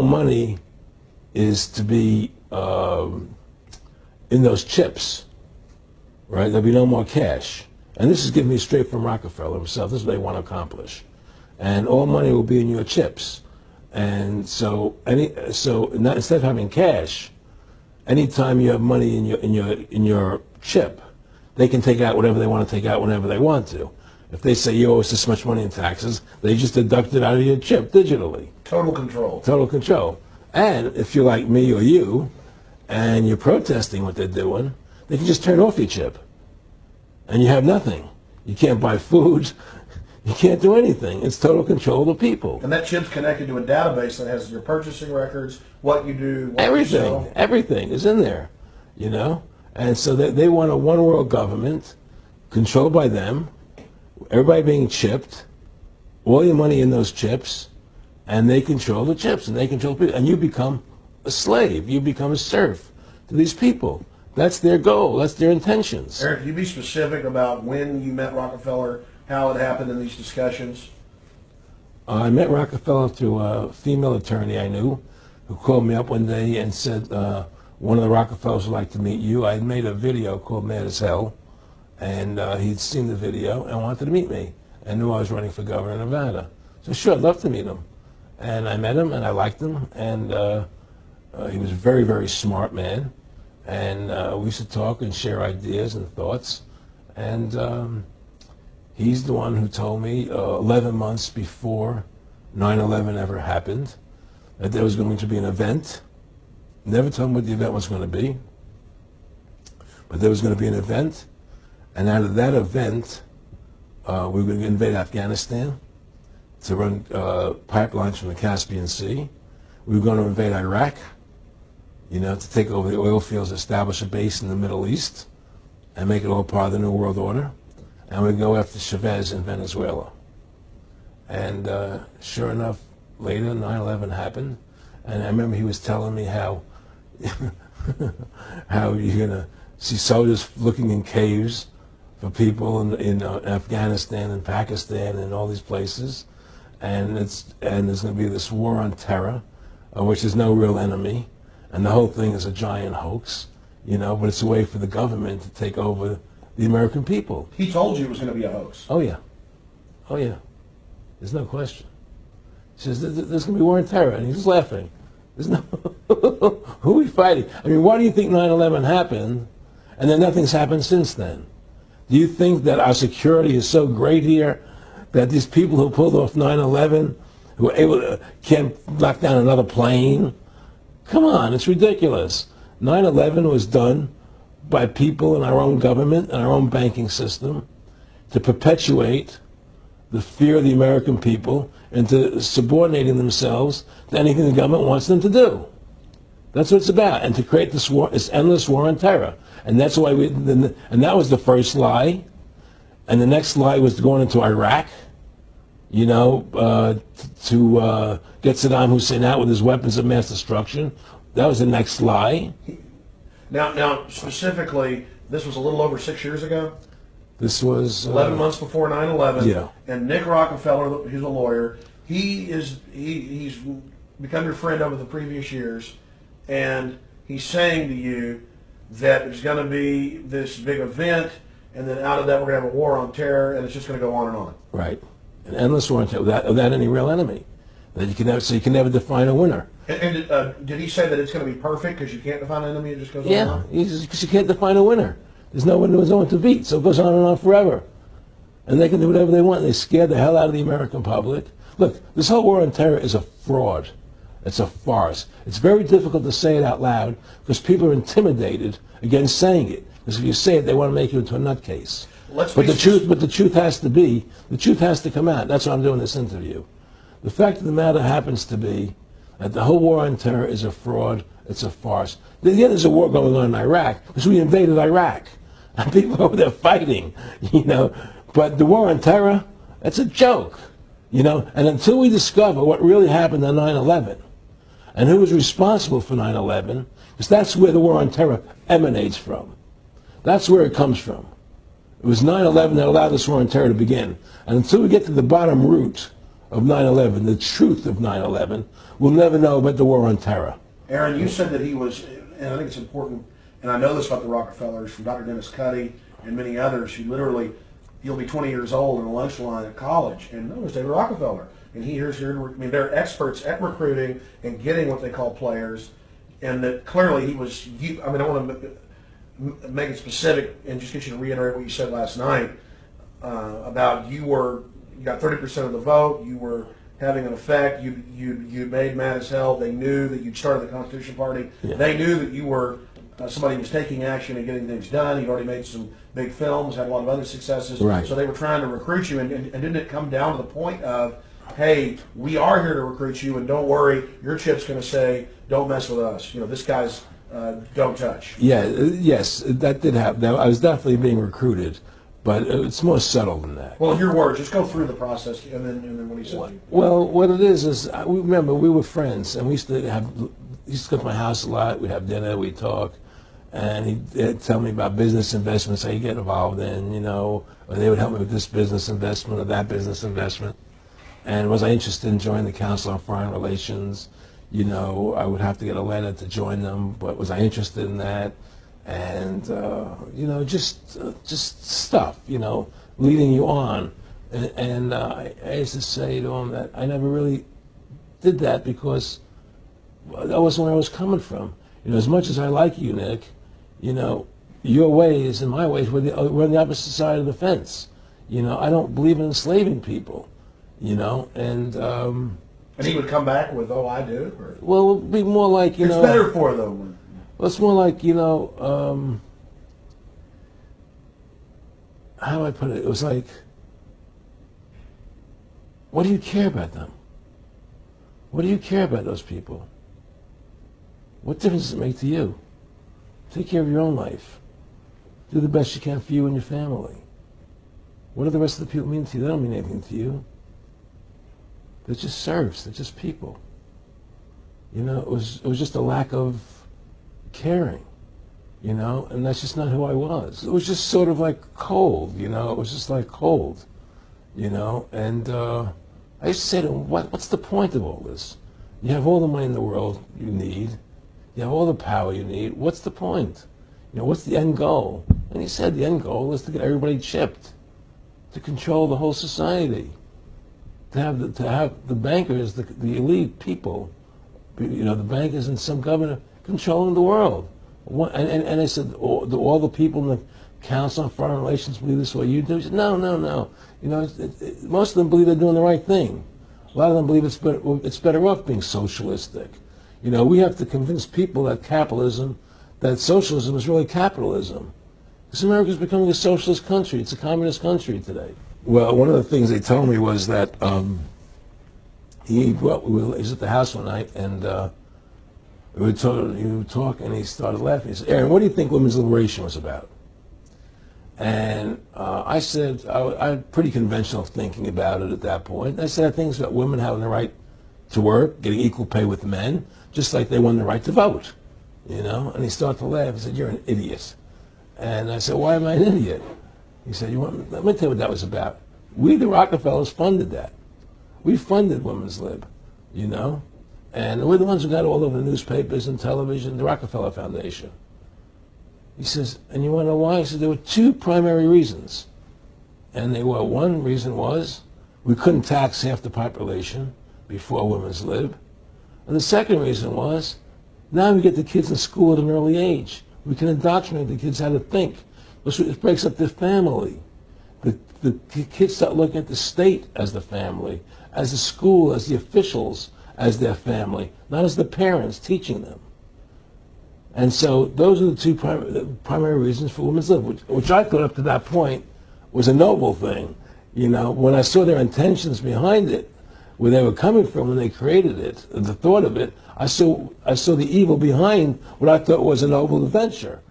money is to be in those chips, right? There'll be no more cash. And this is giving me straight from Rockefeller himself. This is what they want to accomplish. And all money will be in your chips. And so instead of having cash, anytime you have money in your chip, they can take out whatever they want to take out whenever they want to. If they say you owe us this much money in taxes, they just deduct it out of your chip digitally. Total control. Total control. And if you're like me or you, and you're protesting what they're doing, they can just turn off your chip. And you have nothing. You can't buy food. You can't do anything. It's total control of the people. And that chip's connected to a database that has your purchasing records, what you do, what everything, you sell. Everything is in there, you know? And so they want a one world government controlled by them, everybody being chipped, all your money in those chips, and they control the chips, and they control people. And you become a slave. You become a serf to these people. That's their goal. That's their intentions. Eric, can you be specific about when you met Rockefeller, how it happened in these discussions? I met Rockefeller through a female attorney I knew who called me up one day and said, one of the Rockefellers would like to meet you. I had made a video called Mad as Hell, and he'd seen the video and wanted to meet me and knew I was running for governor of Nevada. So sure, I'd love to meet him. And I met him, and I liked him, and he was a very, very smart man. And we used to talk and share ideas and thoughts. And he's the one who told me 11 months before 9/11 ever happened that there was going to be an event. Never told me what the event was going to be, but there was going to be an event. And out of that event, we were going to invade Afghanistan to run pipelines from the Caspian Sea. We were going to invade Iraq, you know, to take over the oil fields, establish a base in the Middle East, and make it all part of the New World Order. And we'd go after Chavez in Venezuela. And sure enough, later 9/11 happened. And I remember he was telling me how how you're going to see soldiers looking in caves for people in Afghanistan and Pakistan and all these places. And there's going to be this war on terror, which is no real enemy. And the whole thing is a giant hoax, you know, but it's a way for the government to take over the American people. He told you it was going to be a hoax. Oh, yeah. Oh, yeah. There's no question. He says, there's going to be war on terror. And he's laughing. There's no... Who are we fighting? I mean, why do you think 9/11 happened and then nothing's happened since then? Do you think that our security is so great here that these people who pulled off 9/11, who were able to, can't knock down another plane? Come on, it's ridiculous. 9/11 was done by people in our own government and our own banking system to perpetuate the fear of the American people into subordinating themselves to anything the government wants them to do. That's what it's about, and to create this war, this endless war on terror. And that's why and that was the first lie. And the next lie was going into Iraq, you know, to get Saddam Hussein out with his weapons of mass destruction. That was the next lie. Now, specifically, this was a little over 6 years ago? This was... 11 months before 9/11. Yeah. And Nick Rockefeller, who's a lawyer, he's become your friend over the previous years, and he's saying to you that there's going to be this big event, and then out of that we're going to have a war on terror, and it's just going to go on and on. Right. An endless war on terror without any real enemy. That you can never, so you can never define a winner. And did he say that it's going to be perfect because you can't define an enemy, it just goes on and on? Yeah, because you can't define a winner. There's no one to beat, so it goes on and on forever. And they can do whatever they want. They scare the hell out of the American public. Look, this whole war on terror is a fraud. It's a farce. It's very difficult to say it out loud because people are intimidated against saying it. Because if you say it, they want to make you into a nutcase. But the truth has to come out. That's why I'm doing this interview. The fact of the matter happens to be that the whole war on terror is a fraud. It's a farce. Yeah, there's a war going on in Iraq because we invaded Iraq. And people over there fighting, you know. But the war on terror, that's a joke, you know. And until we discover what really happened on 9/11 and who was responsible for 9/11, because that's where the war on terror emanates from. That's where it comes from. It was 9/11 that allowed this war on terror to begin. And until we get to the bottom root of 9/11, the truth of 9/11, we'll never know about the war on terror. Aaron, you said that he was, and I think it's important, and I know this about the Rockefellers from Dr. Dennis Cuddy and many others who literally, you'll be 20 years old in a lunch line at college, and no, there's David Rockefeller. And they're experts at recruiting and getting what they call players, and that clearly he was, I don't want to make it specific and just get you to reiterate what you said last night about you got 30% of the vote, you were having an effect, you made mad as hell, they knew that you'd started the Constitution Party, they knew that you were somebody who was taking action and getting things done, you'd already made some big films, had a lot of other successes, right. So they were trying to recruit you, and didn't it come down to the point of, hey, we are here to recruit you, and don't worry, your chip's going to say, don't mess with us. This guy's don't touch. Yeah, yes, that did happen. I was definitely being recruited, but it's more subtle than that. Well, in your words, just go through the process, and then what he said. Well, what it is remember, we were friends, and we used to come to my house a lot. We'd have dinner, we'd talk, and he'd tell me about business investments, how you get involved in, or they would help me with this business investment or that business investment. And was I interested in joining the Council on Foreign Relations? I would have to get a letter to join them, but was I interested in that? And, just stuff, leading you on. And I used to say to him that I never really did that because that wasn't where I was coming from. As much as I like you, Nick, your ways and my ways, we're on the opposite side of the fence. I don't believe in enslaving people. And he would come back with, oh, I do? Or? Well, it would be more like, It's better for them. Well, it's more like, how do I put it? It was like, what do you care about them? What do you care about those people? What difference does it make to you? Take care of your own life. Do the best you can for you and your family. What do the rest of the people mean to you? They don't mean anything to you. They're just serfs. They're just people. It was just a lack of caring, and that's just not who I was. It was just sort of like cold, it was just like cold, and I used to say to him, what's the point of all this? You have all the money in the world you need. You have all the power you need. What's the point? What's the end goal? And he said the end goal is to get everybody chipped, to control the whole society. To have the bankers, the elite people, the bankers and some governor controlling the world. And I said, all the people in the Council on Foreign Relations believe this way you do? He said, no. Most of them believe they're doing the right thing. A lot of them believe it's better off being socialistic. We have to convince people that socialism is really capitalism. Because America is becoming a socialist country. It's a communist country today. Well, one of the things they told me was that he was at the house one night, and he would talk, and he started laughing. He said, Aaron, what do you think women's liberation was about? And I said, I had pretty conventional thinking about it at that point. I said, I think it's about women having the right to work, getting equal pay with men, just like they won the right to vote, And he started to laugh. He said, you're an idiot. And I said, why am I an idiot? He said, let me tell you what that was about. We, the Rockefellers, funded that. We funded Women's Lib, And we're the ones who got all over the newspapers and television, the Rockefeller Foundation. He says, and you want to know why? He said, there were two primary reasons. And one reason was we couldn't tax half the population before Women's Lib. And the second reason was now we get the kids in school at an early age. We can indoctrinate the kids how to think. It breaks up their family. The kids start looking at the state as the family, as the school, as the officials, as their family, not as the parents teaching them. And so those are the two primary reasons for Women's Lib, which I thought up to that point was a noble thing. When I saw their intentions behind it, where they were coming from when they created it, the thought of it, I saw the evil behind what I thought was a noble adventure.